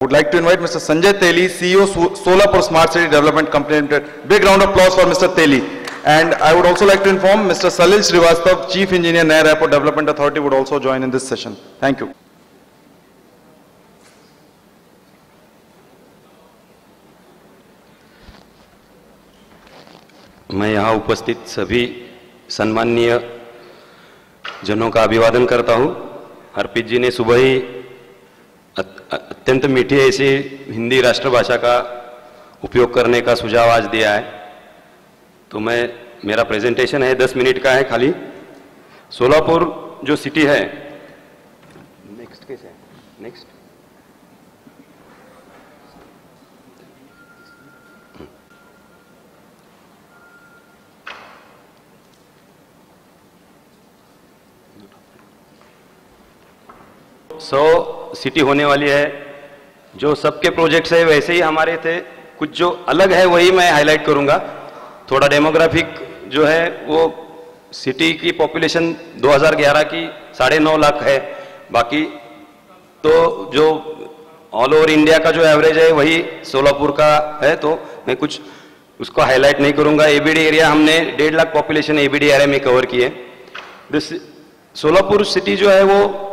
Would like to invite Mr. Sanjay Teli, CEO Solapur Smart City Development Company Limited. Big round of applause for Mr. Teli. And I would also like to inform Mr. Salil Srivastav, Chief Engineer, Nair Airport Development Authority, would also join in this session. Thank you. मैं यहाँ उपस्थित सभी सम्माननीय जनों का अभिवादन करता हूँ। अर्पित जी ने सुबह ही अत्यंत मीठी ऐसी हिंदी राष्ट्रभाषा का उपयोग करने का सुझाव आज दिया है, तो मेरा प्रेजेंटेशन है 10 मिनट का है खाली। सोलापुर जो सिटी है, नेक्स्ट कैसे है, नेक्स्ट सिटी होने वाली है। जो सबके प्रोजेक्ट्स है वैसे ही हमारे थे, कुछ जो अलग है वही मैं हाईलाइट करूंगा। थोड़ा डेमोग्राफिक जो है वो सिटी की पॉपुलेशन 2011 की 9.5 लाख है, बाकी तो जो ऑल ओवर इंडिया का जो एवरेज है वही सोलापुर का है, तो मैं कुछ उसको हाईलाइट नहीं करूंगा। एबीडी एरिया हमने 1.5 लाख पॉपुलेशन एबीडी एरिया में कवर की है। सोलापुर सिटी जो है वो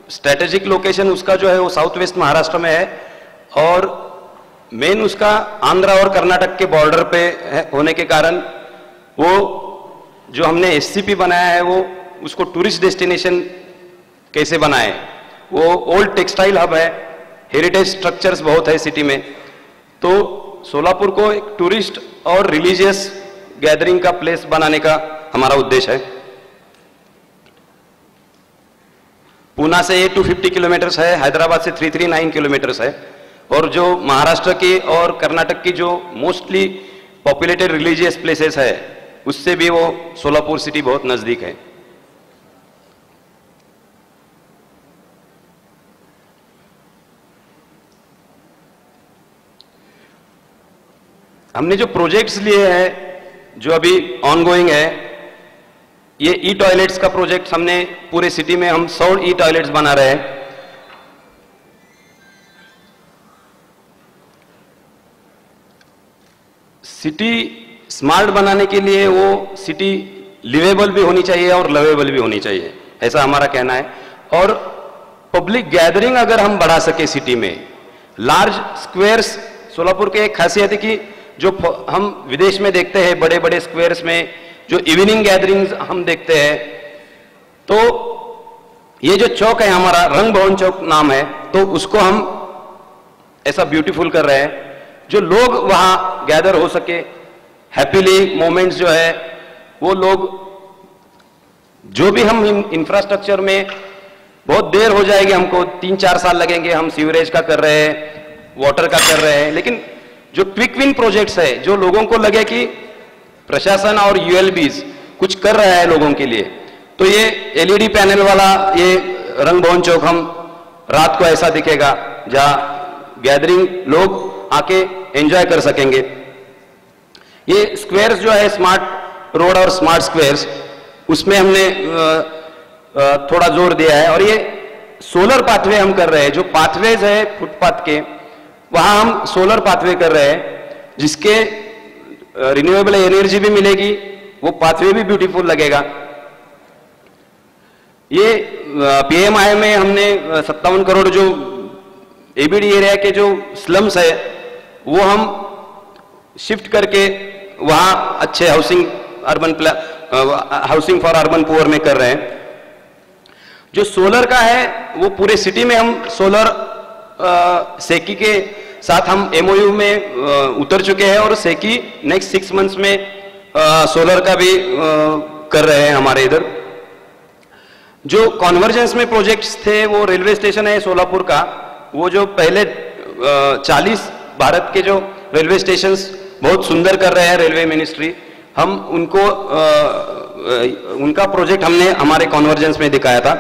स्ट्रेटेजिक लोकेशन उसका जो है वो साउथ वेस्ट महाराष्ट्र में है, और मेन उसका आंध्रा और कर्नाटक के बॉर्डर पे होने के कारण वो जो हमने एससीपी बनाया है वो उसको टूरिस्ट डेस्टिनेशन कैसे बनाए। वो ओल्ड टेक्सटाइल हब है, हेरिटेज स्ट्रक्चर्स बहुत है सिटी में, तो सोलापुर को एक टूरिस्ट और रिलीजियस गैदरिंग का प्लेस बनाने का हमारा उद्देश्य है। पूना से ये 250 किलोमीटर्स है, हैदराबाद से 339 किलोमीटर्स है, और जो महाराष्ट्र की और कर्नाटक की जो मोस्टली पॉपुलेटेड रिलीजियस प्लेसेस है उससे भी वो सोलापुर सिटी बहुत नजदीक है। हमने जो प्रोजेक्ट्स लिए हैं जो अभी ऑनगोइंग है, ये ई टॉयलेट्स का प्रोजेक्ट हमने पूरे सिटी में हम 100 ई टॉयलेट्स बना रहे हैं। सिटी स्मार्ट बनाने के लिए वो सिटी लिवेबल भी होनी चाहिए और लवेबल भी होनी चाहिए, ऐसा हमारा कहना है। और पब्लिक गैदरिंग अगर हम बढ़ा सके सिटी में, लार्ज स्क्वायर्स, सोलापुर की एक खासियत है कि जो हम विदेश में देखते हैं बड़े बड़े स्क्वायर्स में जो इवनिंग गैदरिंग्स हम देखते हैं, तो ये जो चौक है हमारा रंग भवन चौक नाम है, तो उसको हम ऐसा ब्यूटीफुल कर रहे हैं जो लोग वहां गैदर हो सके, हैप्पीली मोमेंट्स जो है वो लोग, जो भी हम इंफ्रास्ट्रक्चर में बहुत देर हो जाएगी, हमको 3-4 साल लगेंगे, हम सीवरेज का कर रहे हैं, वाटर का कर रहे हैं, लेकिन जो क्विक विन प्रोजेक्ट्स है जो लोगों को लगे कि प्रशासन और यूएलबीज कुछ कर रहा है लोगों के लिए, तो ये एलईडी पैनल वाला ये रंग भवन चौक हम रात को ऐसा दिखेगा जहां गैदरिंग लोग आके एंजॉय कर सकेंगे। ये स्क्वायर्स जो है स्मार्ट रोड और स्मार्ट स्क्वायर्स, उसमें हमने थोड़ा जोर दिया है। और ये सोलर पाथवे हम कर रहे हैं, जो पाथवेज है फुटपाथ के, वहां हम सोलर पाथवे कर रहे हैं जिसके रिन्यूएबल एनर्जी भी मिलेगी, वो पाथवे भी ब्यूटीफुल लगेगा। ये पीएमआई में हमने 57 करोड़ जो एबीडी एरिया के जो स्लम्स है वो हम शिफ्ट करके वहां अच्छे हाउसिंग फॉर अर्बन पुअर में कर रहे हैं। जो सोलर का है वो पूरे सिटी में हम सोलर सेकी के साथ हम एमओयू में उतर चुके हैं, और सेकी नेक्स्ट 6 मंथ्स में सोलर का भी कर रहे हैं हमारे इधर। जो कॉन्वर्जेंस में प्रोजेक्ट्स थे वो रेलवे स्टेशन है सोलापुर का, वो जो पहले 40 भारत के जो रेलवे स्टेशंस बहुत सुंदर कर रहे हैं रेलवे मिनिस्ट्री, हम उनको उनका प्रोजेक्ट हमने हमारे कॉन्वर्जेंस में दिखाया था।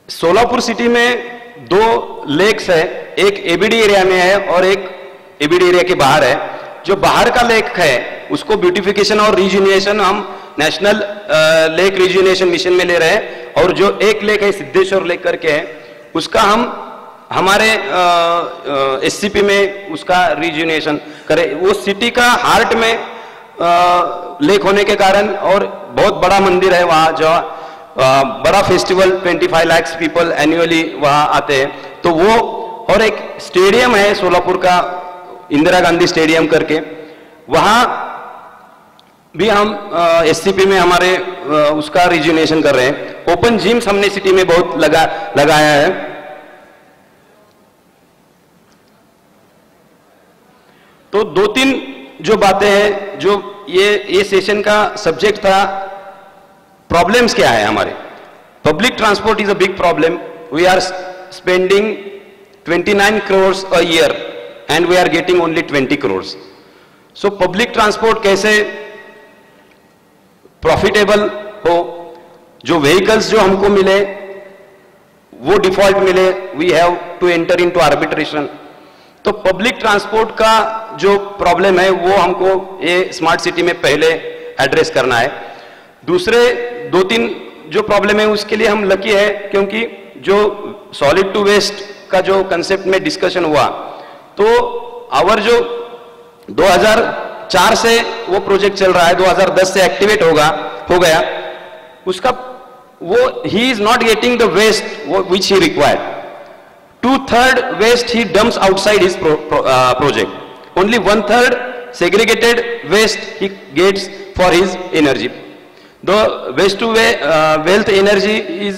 सोलापुर सिटी में 2 लेक्स है, एक एबीडी एरिया में है और एक एबीडी एरिया के बाहर है। जो बाहर का लेक है उसको ब्यूटिफिकेशन और रीजुविनेशन हम नेशनल लेक रिजुविनेशन मिशन में ले रहे हैं, और जो एक लेक है सिद्धेश्वर लेक करके है, उसका हम हमारे एससीपी में उसका रिजुविनेशन करें। वो सिटी का हार्ट में लेक होने के कारण, और बहुत बड़ा मंदिर है वहाँ, जो बड़ा फेस्टिवल 25 लाख पीपल एनुअली वहाँ आते हैं, तो वो, और एक स्टेडियम है सोलापुर का, इंदिरा गांधी स्टेडियम करके, वहाँ भी हम एससीपी में हमारे उसका रिजुविनेशन कर रहे हैं। ओपन जिम्स हमने सिटी में बहुत लगाया है। तो 2-3 जो बातें हैं, जो ये सेशन का सब्जेक्ट था, प्रॉब्लम्स क्या है हमारे। Public transport is a big problem. We are spending 29 crores a year and we are getting only 20 crores. So public transport कैसे प्रॉफिटेबल हो, जो व्हीकल्स जो हमको मिले वो डिफॉल्ट मिले, we have to enter into arbitration. तो पब्लिक ट्रांसपोर्ट का जो प्रॉब्लम है वो हमको ये स्मार्ट सिटी में पहले एड्रेस करना है। दूसरे 2-3 जो प्रॉब्लम है उसके लिए हम लकी है, क्योंकि जो सॉलिड टू वेस्ट का जो कंसेप्ट में डिस्कशन हुआ, तो आवर जो 2004 से वो प्रोजेक्ट चल रहा है, 2010 से एक्टिवेट हो गया, उसका वो he is not getting the waste which he required. 2/3 waste he dumps outside his project, only 1/3 segregated waste he gets for his energy. The waste to wealth energy is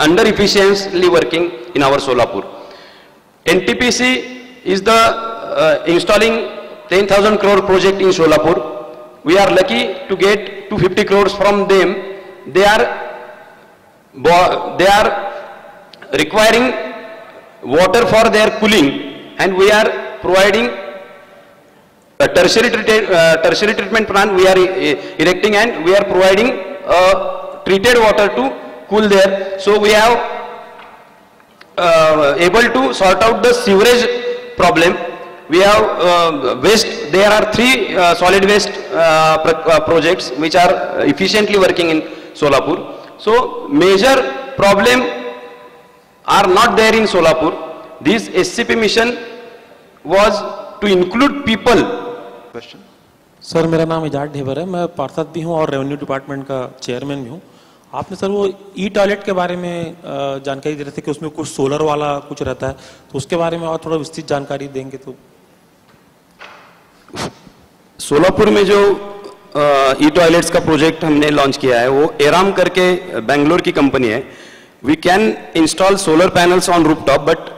under efficiently working in our Solapur. NTPC is the installing 10,000 crore project in Solapur. We are lucky to get 250 crores from them. They are requiring water for their cooling, and we are providing a tertiary treatment plant we are erecting, and we are providing treated water to cool there. So we have able to sort out the sewerage problem. We have waste. There are 3 solid waste projects which are efficiently working in Solapur. So major problem are not there in Solapur. This SCP mission was to include people. Sir मेरा नाम इजाज ढेबर है, मैं पार्षद भी हूँ और revenue department का chairman भी हूँ। आपने सर वो ई टॉयलेट के बारे में जानकारी दे रहे थे कि उसमें कुछ सोलर वाला कुछ रहता है, तो उसके बारे में और थोड़ा विस्तृत जानकारी देंगे तो। सोलापुर में जो ई टॉयलेट्स का प्रोजेक्ट हमने लॉन्च किया है, वो एराम करके बेंगलोर की कंपनी है। We can install solar panels on rooftop, but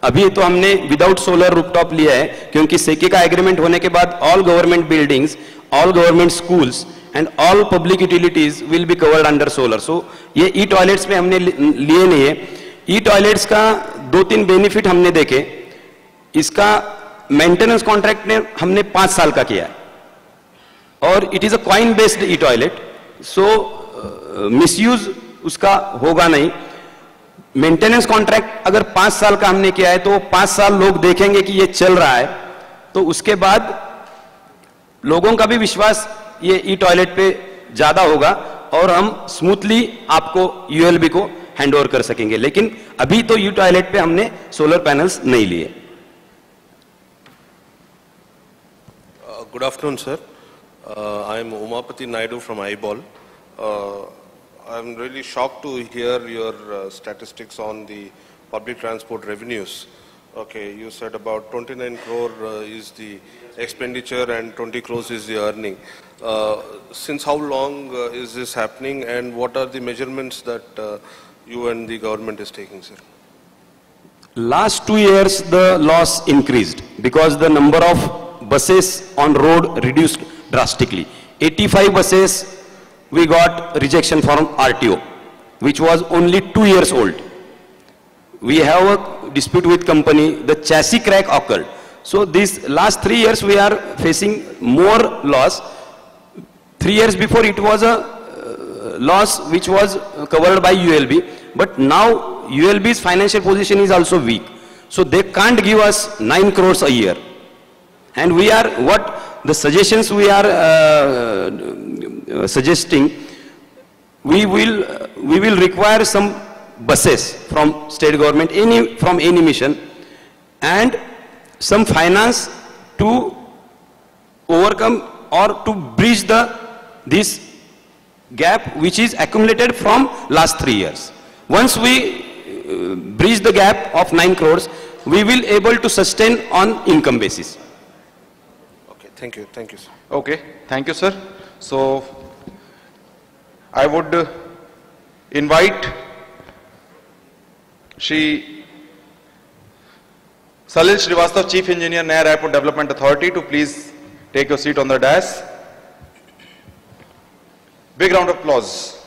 अभी तो हमने विदाउट सोलर रूफटॉप लिया है, क्योंकि सेके का एग्रीमेंट होने के बाद all government buildings, all government schools and all public utilities will be covered under solar. So ये ई टॉयलेट्स में हमने लिए नहीं है। ई टॉयलेट्स का 2-3 बेनिफिट हमने देखे। इसका मेंटेनेंस कॉन्ट्रैक्ट ने हमने 5 साल का किया है, और it is a coin based E toilet, so misuse उसका होगा नहीं। मेंटेनेंस कॉन्ट्रैक्ट अगर 5 साल का हमने किया है, तो 5 साल लोग देखेंगे कि ये चल रहा है, तो उसके बाद लोगों का भी विश्वास ये ई टॉयलेट पे ज्यादा होगा, और हम स्मूथली आपको यूएलबी को हैंड ओवर कर सकेंगे। लेकिन अभी तो ई टॉयलेट पे हमने सोलर पैनल्स नहीं लिए। Good afternoon, sir. I am Umapati Naidu from iBall. I'm really shocked to hear your statistics on the public transport revenues. Okay, you said about 29 crore is the expenditure and 20 crores is the earning. Since how long is this happening, and what are the measurements that you and the government is taking, sir? Last 2 years the loss increased because the number of buses on road reduced drastically. 85 buses we got rejection from RTO, which was only 2 years old. We have a dispute with company, the chassis crack occurred. So these last 3 years we are facing more loss. 3 years before it was a loss which was covered by ULB, but now ULB's financial position is also weak. So they can't give us 9 crores a year. And we are, what the suggestions we are suggesting, we will require some buses from state government, from any mission, and some finance to overcome or to bridge this gap which is accumulated from last 3 years. Once we bridge the gap of 9 crores, we will able to sustain on income basis. Okay, thank you, sir. Okay, thank you, sir. So, I would invite Shri Salil Srivastava, Chief Engineer, Naya Raipur Development Authority, to please take your seat on the dais. Big round of applause.